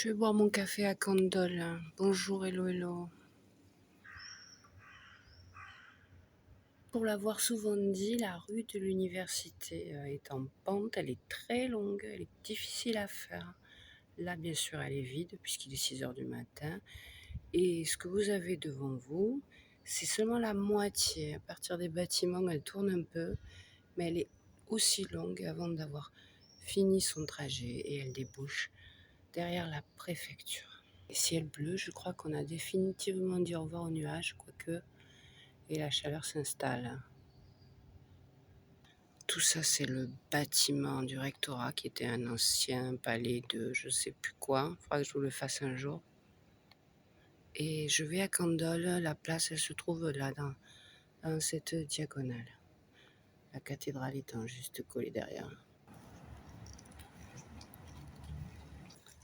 Je vais boire mon café à Candolle. Bonjour, hello, hello. Pour l'avoir souvent dit, la rue de l'université est en pente, elle est très longue, elle est difficile à faire. Là, bien sûr, elle est vide puisqu'il est 6 heures du matin. Et ce que vous avez devant vous, c'est seulement la moitié. À partir des bâtiments, elle tourne un peu, mais elle est aussi longue avant d'avoir fini son trajet et elle débouche derrière la préfecture. Et ciel bleu, je crois qu'on a définitivement dit au revoir aux nuages, quoique, et la chaleur s'installe. Tout ça, c'est le bâtiment du rectorat qui était un ancien palais de je sais plus quoi. Il faudra que je vous le fasse un jour. Et je vais à Candolle, la place, elle se trouve là, dans cette diagonale. La cathédrale étant juste collée derrière.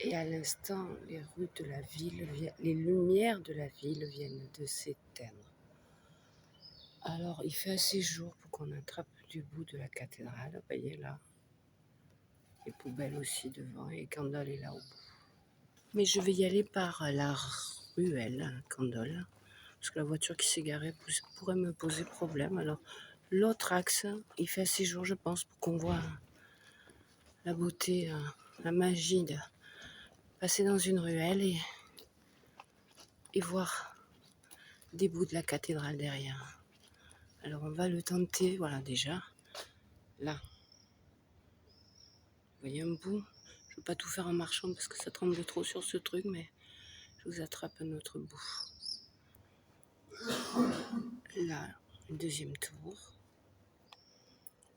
Et à l'instant, les rues de la ville, les lumières de la ville viennent de s'éteindre. Alors, il fait assez jour pour qu'on attrape du bout de la cathédrale. Vous voyez là, les poubelles aussi devant et Candolle est là au bout. Mais je vais y aller par la ruelle Candolle, parce que la voiture qui s'est garée pourrait me poser problème. Alors, l'autre axe, il fait assez jour, je pense, pour qu'on voit la beauté, la magie de passer dans une ruelle et voir des bouts de la cathédrale derrière. Alors, on va le tenter, voilà, déjà, là. Vous voyez un bout? Je ne veux pas tout faire en marchant parce que ça tremble trop sur ce truc, mais je vous attrape un autre bout. Là, le deuxième tour.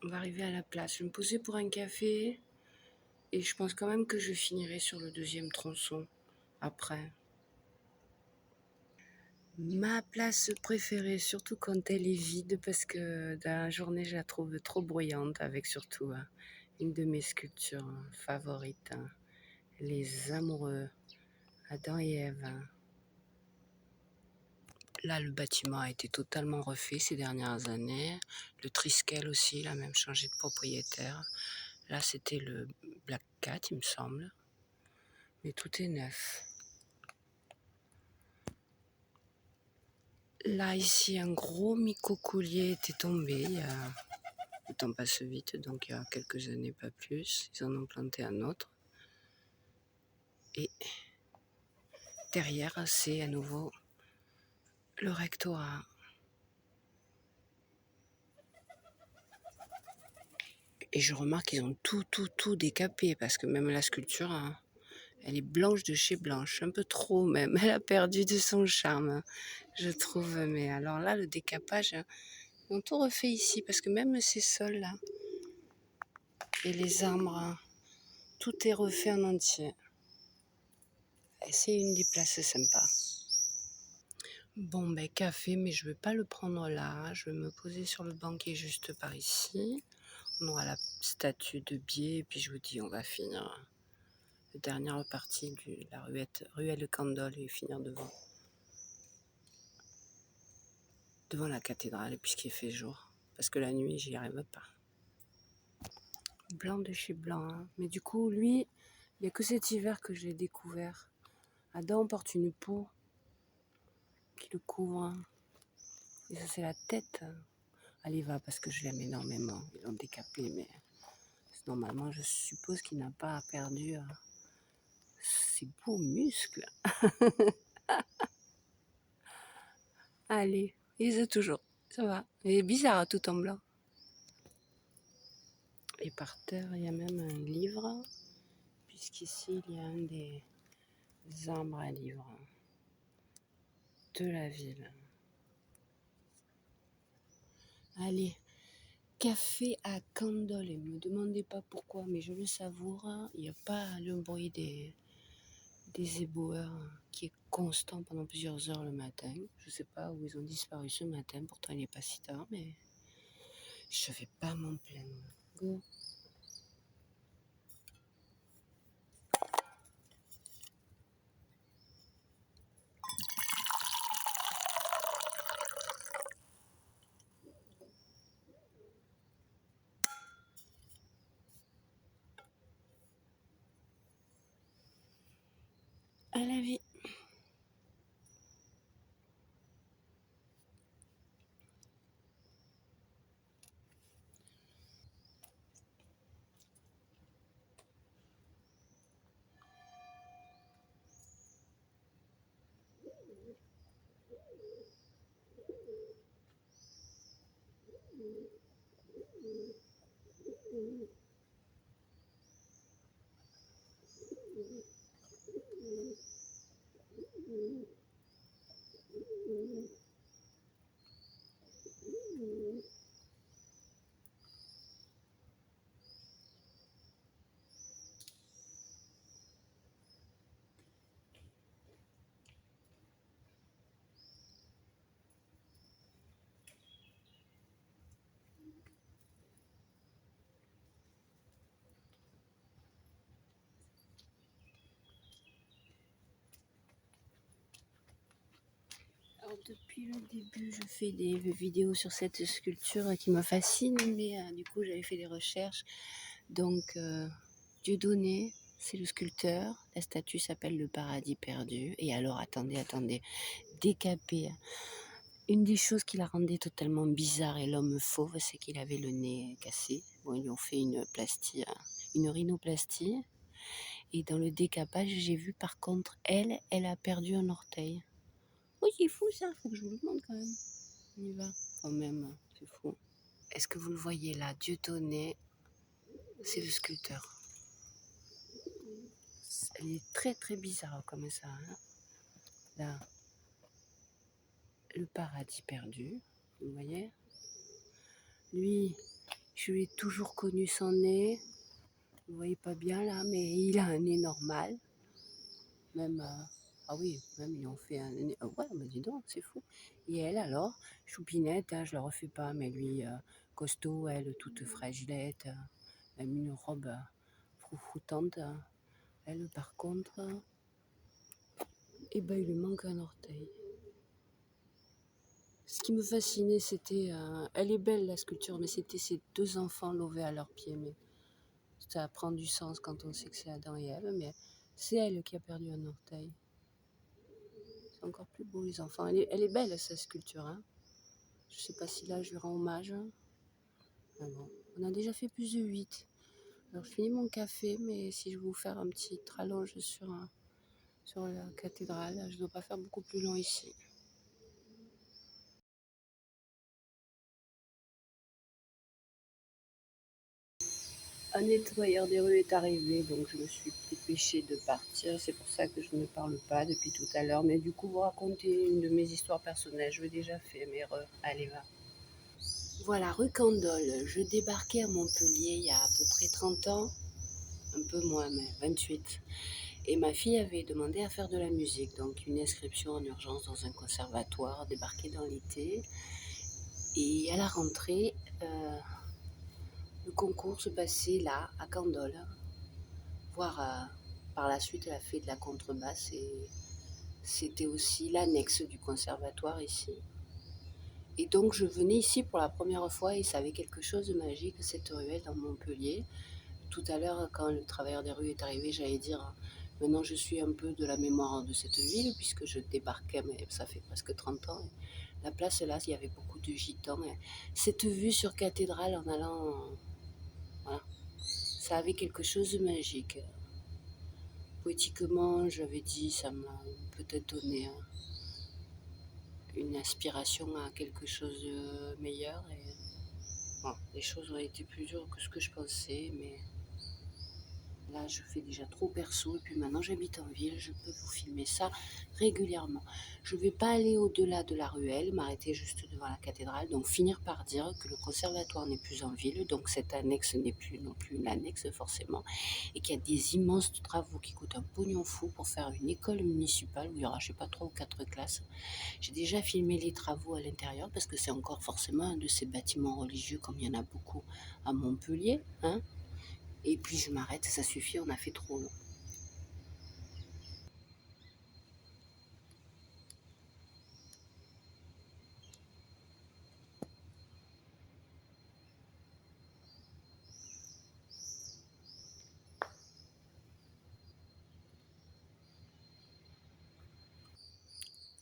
On va arriver à la place. Je vais me poser pour un café et je pense quand même que je finirai sur le deuxième tronçon après. Ma place préférée, surtout quand elle est vide, parce que dans la journée, je la trouve trop bruyante, avec surtout une de mes sculptures favorites, les amoureux, Adam et Ève. Là, le bâtiment a été totalement refait ces dernières années. Le Triskel aussi, il a même changé de propriétaire. Là, c'était le Black Cat, il me semble. Mais tout est neuf. Là, ici, un gros micocoulier était tombé. Le temps passe vite, donc il y a quelques années, pas plus. Ils en ont planté un autre. Et derrière, c'est à nouveau le rectorat. Et je remarque qu'ils ont tout décapé, parce que même la sculpture, elle est blanche de chez blanche, un peu trop même. Elle a perdu de son charme, je trouve. Mais alors là, le décapage, ils ont tout refait ici, parce que même ces sols-là, et les arbres, tout est refait en entier. Et c'est une des places sympas. Bon, café, mais je ne vais pas le prendre là. Je vais me poser sur le banc qui est juste par ici. On aura la statue de biais, et puis je vous dis, on va finir la dernière partie de la ruelle Candolle et finir devant la cathédrale, puisqu'il fait jour. Parce que la nuit, j'y arrive pas. Blanc de chez blanc, hein. Mais du coup, lui, il n'y a que cet hiver que j'ai découvert. Adam porte une peau qui le couvre. Et ça, c'est la tête. Elle va parce que je l'aime énormément. Ils l'ont décapé, mais normalement, je suppose qu'il n'a pas perdu ses beaux muscles. Allez, il les a toujours. Ça va. Il est bizarre, tout en blanc. Et par terre, il y a même un livre, puisqu'ici, il y a un des arbres à livres de la ville. Allez, café à Candolle. Ne me demandez pas pourquoi, mais je le savoure. Il n'y a pas le bruit des éboueurs qui est constant pendant plusieurs heures le matin. Je ne sais pas où ils ont disparu ce matin, pourtant il n'est pas si tard, mais je ne vais pas m'en plaindre. Go. Alors, depuis le début, je fais des vidéos sur cette sculpture qui me fascine, mais du coup, j'avais fait des recherches. Donc, Dieudonné, c'est le sculpteur. La statue s'appelle le Paradis perdu. Et alors, attendez, décapé. Une des choses qui la rendait totalement bizarre et l'homme fauve, c'est qu'il avait le nez cassé. Bon, ils lui ont fait une plastie, une rhinoplastie. Et dans le décapage, j'ai vu par contre, elle a perdu un orteil. Oui, c'est fou ça, faut que je vous le montre quand même. On y va. Quand même, c'est fou. Est-ce que vous le voyez là, Dieudonné, c'est le sculpteur. Elle est très très bizarre comme ça. Hein. Là, le paradis perdu, vous voyez. Lui, je lui ai toujours connu son nez. Vous voyez pas bien là, mais il a un nez normal. Même, ah oui, même ils ont fait un nez. Ouais, mais dis donc, c'est fou. Et elle alors, choupinette, hein, je le refais pas, mais lui, costaud, elle toute fragilette, même une robe froufroutante. Elle, par contre, eh ben, il lui manque un orteil. Ce qui me fascinait, c'était... elle est belle, la sculpture, mais c'était ces deux enfants lovés à leurs pieds. Mais ça prend du sens quand on sait que c'est Adam et Ève, mais c'est elle qui a perdu un orteil. C'est encore plus beau, les enfants. Elle est belle, sa sculpture. Hein. Je sais pas si là, je lui rends hommage. Ah bon. On a déjà fait plus de 8. Alors, je finis mon café, mais si je vais vous faire un petit rallonge sur la cathédrale, je ne dois pas faire beaucoup plus long ici. Un nettoyeur des rues est arrivé, donc je me suis dépêchée de partir. C'est pour ça que je ne parle pas depuis tout à l'heure. Mais du coup, vous racontez une de mes histoires personnelles. Je l'ai déjà fait, mais allez, va. Voilà, rue Candolle. Je débarquais à Montpellier il y a à peu près 30 ans, un peu moins, mais 28. Et ma fille avait demandé à faire de la musique, donc une inscription en urgence dans un conservatoire, débarquée dans l'été. Et à la rentrée, le concours se passait là, à Candolle. Voire par la suite, elle a fait de la contrebasse et c'était aussi l'annexe du conservatoire ici. Et donc je venais ici pour la première fois et ça avait quelque chose de magique, cette ruelle dans Montpellier. Tout à l'heure, quand le travailleur des rues est arrivé, j'allais dire, maintenant je suis un peu de la mémoire de cette ville, puisque je débarquais, mais ça fait presque 30 ans. La place là, il y avait beaucoup de gitans. Cette vue sur cathédrale en allant, voilà, ça avait quelque chose de magique. Poétiquement, j'avais dit, ça m'a peut-être donné une inspiration à quelque chose de meilleur. Et bon, les choses ont été plus dures que ce que je pensais, mais là, je fais déjà trop perso. Et puis maintenant, j'habite en ville, je peux vous filmer ça régulièrement. Je ne vais pas aller au-delà de la ruelle, m'arrêter juste devant la cathédrale. Donc, finir par dire que le conservatoire n'est plus en ville. Donc, cette annexe n'est plus non plus une annexe, forcément. Et qu'il y a des immenses travaux qui coûtent un pognon fou pour faire une école municipale où il y aura, je ne sais pas, 3 ou 4 classes. J'ai déjà filmé les travaux à l'intérieur parce que c'est encore forcément un de ces bâtiments religieux, comme il y en a beaucoup à Montpellier. Hein. Et puis je m'arrête, ça suffit, on a fait trop long.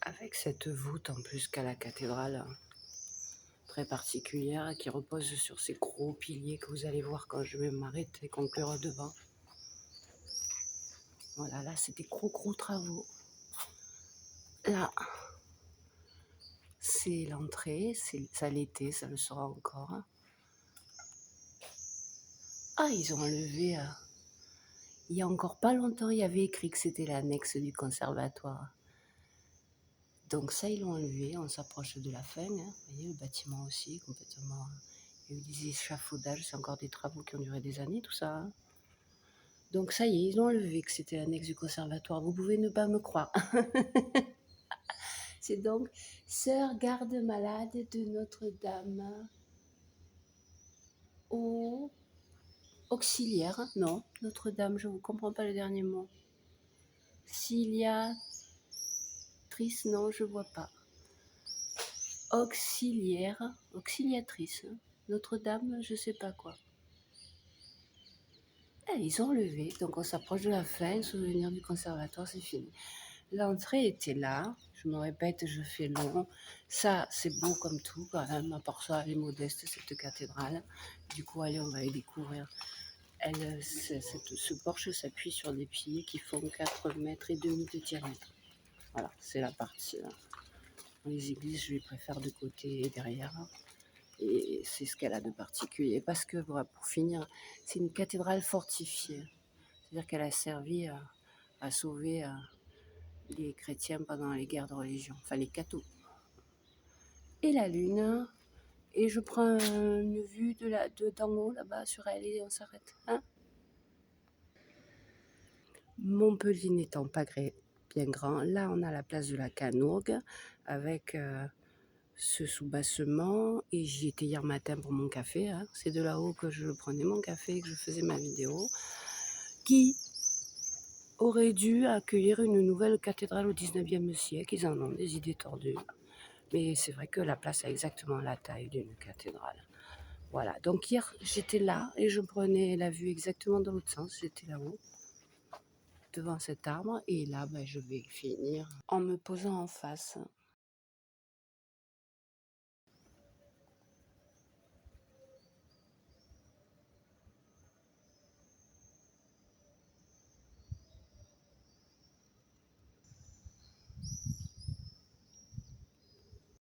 Avec cette voûte en plus qu'à la cathédrale, très particulière, qui repose sur ces gros piliers que vous allez voir quand je vais m'arrêter et conclure devant. Voilà, là c'est des gros travaux. Là, c'est l'entrée, ça l'était, ça le sera encore. Ah, ils ont enlevé, il y a encore pas longtemps, il y avait écrit que c'était l'annexe du conservatoire. Donc ça, ils l'ont enlevé, on s'approche de la fin. Vous voyez, le bâtiment aussi, complètement. Il y a eu des échafaudages, c'est encore des travaux qui ont duré des années, tout ça. Donc ça y est, ils ont enlevé que c'était l'annexe du conservatoire. Vous pouvez ne pas me croire. C'est donc sœur garde-malade de Notre-Dame au auxiliaire. Non, Notre-Dame, je ne comprends pas le dernier mot. Auxiliatrice, non, je vois pas. Auxiliaire, auxiliatrice. Notre-Dame, je sais pas quoi. Eh, ils ont enlevé, donc on s'approche de la fin, souvenir du conservatoire, c'est fini. L'entrée était là, je me répète, je fais long. Ça, c'est beau comme tout, quand même, à part ça, elle est modeste, cette cathédrale. Du coup, allez, on va aller découvrir. Ce porche s'appuie sur des piliers qui font 4,5 mètres de diamètre. Voilà, c'est la partie là. Dans les églises, je les préfère de côté et derrière. Et c'est ce qu'elle a de particulier. Parce que, voilà, pour finir, c'est une cathédrale fortifiée. C'est-à-dire qu'elle a servi à sauver les chrétiens pendant les guerres de religion, enfin les cathos. Et la lune, et je prends une vue d'en haut là-bas sur elle et on s'arrête. Hein, Montpellier n'étant pas bien grand, là on a la place de la Canourgue avec ce soubassement et j'y étais hier matin pour mon café. Hein. C'est de là-haut que je prenais mon café et que je faisais ma vidéo. Qui aurait dû accueillir une nouvelle cathédrale au 19e siècle. Ils en ont des idées tordues. Mais c'est vrai que la place a exactement la taille d'une cathédrale. Voilà, donc hier j'étais là et je prenais la vue exactement dans l'autre sens. J'étais là-haut, devant cet arbre. Et là, je vais finir en me posant en face.